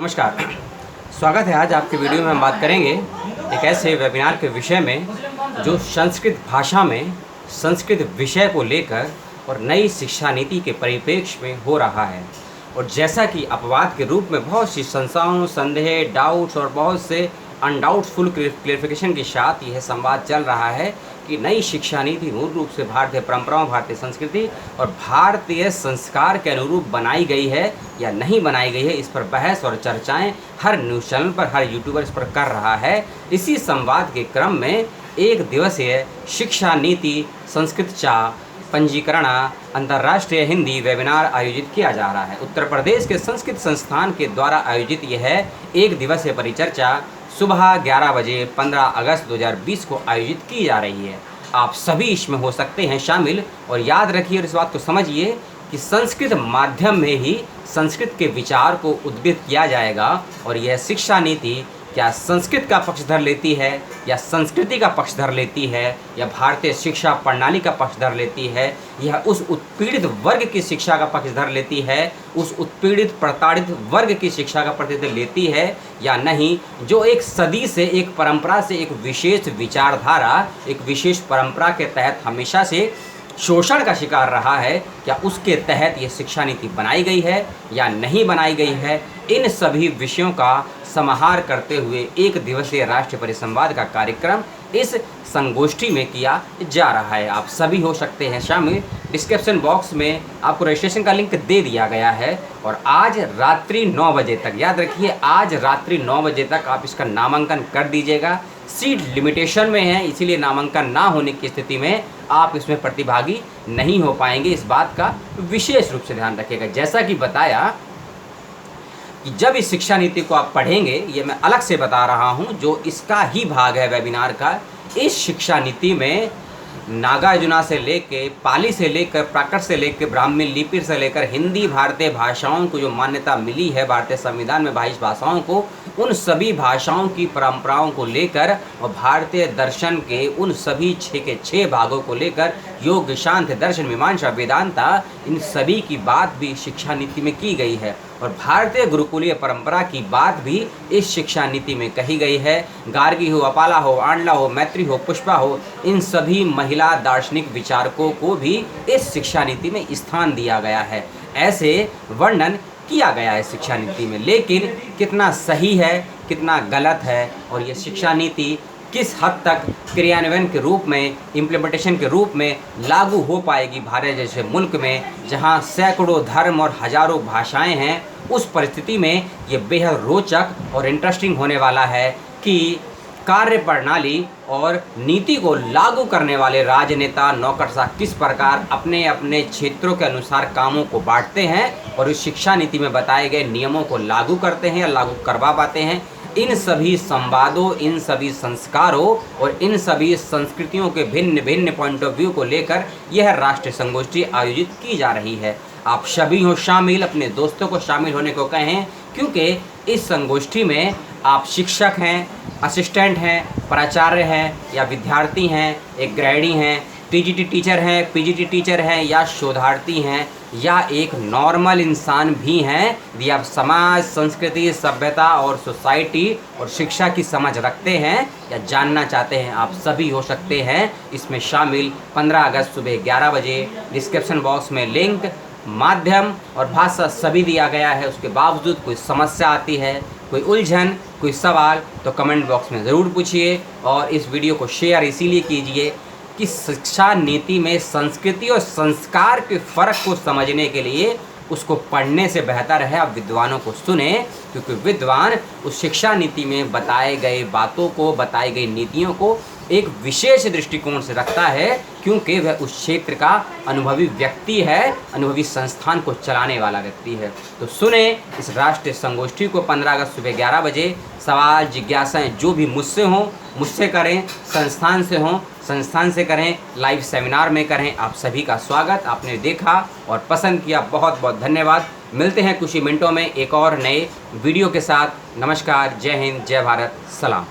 नमस्कार, स्वागत है। आज आपके वीडियो में हम बात करेंगे एक ऐसे वेबिनार के विषय में जो संस्कृत भाषा में संस्कृत विषय को लेकर और नई शिक्षा नीति के परिप्रेक्ष्य में हो रहा है। और जैसा कि अपवाद के रूप में बहुत सी संस्थाओं, संदेह, डाउट्स और बहुत से अनडाउटफुल क्लेरिफिकेशन के साथ यह संवाद चल रहा है कि नई शिक्षा नीति मूल रूप से भारतीय परंपराओं, भारतीय संस्कृति और भारतीय संस्कार के अनुरूप बनाई गई है या नहीं बनाई गई है। इस पर बहस और चर्चाएं हर न्यूज़ चैनल पर, हर यूट्यूबर इस पर कर रहा है। इसी संवाद के क्रम में एक दिवसीय शिक्षा नीति संस्कृत चा पंजीकरण अंतर्राष्ट्रीय हिंदी वेबिनार आयोजित किया जा रहा है। उत्तर प्रदेश के संस्कृत संस्थान के द्वारा आयोजित यह एक दिवसीय परिचर्चा सुबह 11 बजे 15 अगस्त 2020 को आयोजित की जा रही है। आप सभी इसमें हो सकते हैं शामिल। और याद रखिए और इस बात को समझिए कि संस्कृत माध्यम में ही संस्कृत के विचार को उद्गीत किया जाएगा। और यह शिक्षा नीति क्या संस्कृत का पक्षधर लेती है या संस्कृति का पक्षधर लेती है या भारतीय शिक्षा प्रणाली का पक्षधर लेती है, यह उस उत्पीड़ित वर्ग की शिक्षा का पक्षधर लेती है, उस उत्पीड़ित प्रताड़ित वर्ग की शिक्षा का प्रतिनिधित्व लेती है या नहीं, जो एक सदी से, एक परंपरा से, एक विशेष विचारधारा, एक विशेष परंपरा के तहत हमेशा से शोषण का शिकार रहा है, क्या उसके तहत ये शिक्षा नीति बनाई गई है या नहीं बनाई गई है। इन सभी विषयों का समाहार करते हुए एक दिवसीय राष्ट्रीय परिसंवाद का कार्यक्रम इस संगोष्ठी में किया जा रहा है। आप सभी हो सकते हैं शामिल। डिस्क्रिप्शन बॉक्स में आपको रजिस्ट्रेशन का लिंक दे दिया गया है। और आज रात्रि 9 बजे तक, याद रखिए, आज रात्रि 9 बजे तक आप इसका नामांकन कर दीजिएगा। सीट लिमिटेशन में है, इसीलिए नामांकन ना होने की स्थिति में आप इसमें प्रतिभागी नहीं हो पाएंगे। इस बात का विशेष रूप से ध्यान रखिएगा। जैसा कि बताया कि जब इस शिक्षा नीति को आप पढ़ेंगे, ये मैं अलग से बता रहा हूँ, जो इसका ही भाग है वेबिनार का। इस शिक्षा नीति में नागार्जुना से लेके, पाली से लेकर, प्राकृत से लेकर, ब्राह्मी लिपि से लेकर हिंदी भारतीय भाषाओं को जो मान्यता मिली है भारतीय संविधान में 22 भाषाओं को, उन सभी भाषाओं की परंपराओं को लेकर और भारतीय दर्शन के उन सभी 6 के 6 भागों को लेकर, योग, शांति, दर्शन, मीमांसा, वेदांता, इन सभी की बात भी शिक्षा नीति में की गई है। और भारतीय गुरुकुलीय परंपरा की बात भी इस शिक्षा नीति में कही गई है। गार्गी हो, अपाला हो, आंडला हो, मैत्री हो, पुष्पा हो, इन सभी महिला दार्शनिक विचारकों को भी इस शिक्षा नीति में स्थान दिया गया है। ऐसे वर्णन किया गया है शिक्षा नीति में। लेकिन कितना सही है, कितना गलत है, और ये शिक्षा नीति किस हद तक क्रियान्वयन के रूप में, इम्प्लीमेंटेशन के रूप में लागू हो पाएगी भारत जैसे मुल्क में, जहां सैकड़ों धर्म और हजारों भाषाएं हैं, उस परिस्थिति में ये बेहद रोचक और इंटरेस्टिंग होने वाला है कि कार्य प्रणाली और नीति को लागू करने वाले राजनेता, नौकरशाह किस प्रकार अपने अपने क्षेत्रों के अनुसार कामों को बांटते हैं और इस शिक्षा नीति में बताए गए नियमों को लागू करते हैं या लागू करवा पाते हैं। इन सभी संवादों, इन सभी संस्कारों और इन सभी संस्कृतियों के भिन्न भिन्न पॉइंट ऑफ व्यू को लेकर यह राष्ट्रीय संगोष्ठी आयोजित की जा रही है। आप सभी हो शामिल, अपने दोस्तों को शामिल होने को कहें, क्योंकि इस संगोष्ठी में आप शिक्षक हैं, असिस्टेंट हैं, प्राचार्य हैं या विद्यार्थी हैं, एक ग्रेडी हैं, टीजीटी टीचर हैं, पीजीटी टीचर हैं या शोधार्थी हैं या एक नॉर्मल इंसान भी हैं, यदि आप समाज, संस्कृति, सभ्यता और सोसाइटी और शिक्षा की समझ रखते हैं या जानना चाहते हैं, आप सभी हो सकते हैं इसमें शामिल। 15 अगस्त सुबह 11 बजे डिस्क्रिप्शन बॉक्स में लिंक, माध्यम और भाषा सभी दिया गया है। उसके बावजूद कोई समस्या आती है, कोई उलझन, कोई सवाल, तो कमेंट बॉक्स में ज़रूर पूछिए। और इस वीडियो को शेयर इसीलिए कीजिए कि शिक्षा नीति में संस्कृति और संस्कार के फ़र्क को समझने के लिए उसको पढ़ने से बेहतर है आप विद्वानों को सुने, क्योंकि विद्वान उस शिक्षा नीति में बताए गए बातों को, बताई गई नीतियों को एक विशेष दृष्टिकोण से रखता है, क्योंकि वह उस क्षेत्र का अनुभवी व्यक्ति है, अनुभवी संस्थान को चलाने वाला व्यक्ति है। तो सुने इस राष्ट्रीय संगोष्ठी को 15 अगस्त सुबह 11 बजे। सवाल, जिज्ञासाएं जो भी मुझसे हों, मुझसे करें, संस्थान से हों, संस्थान से करें, लाइव सेमिनार में करें। आप सभी का स्वागत। आपने देखा और पसंद किया, बहुत बहुत धन्यवाद। मिलते हैं कुछ ही मिनटों में एक और नए वीडियो के साथ। नमस्कार, जय हिंद, जय भारत, सलाम।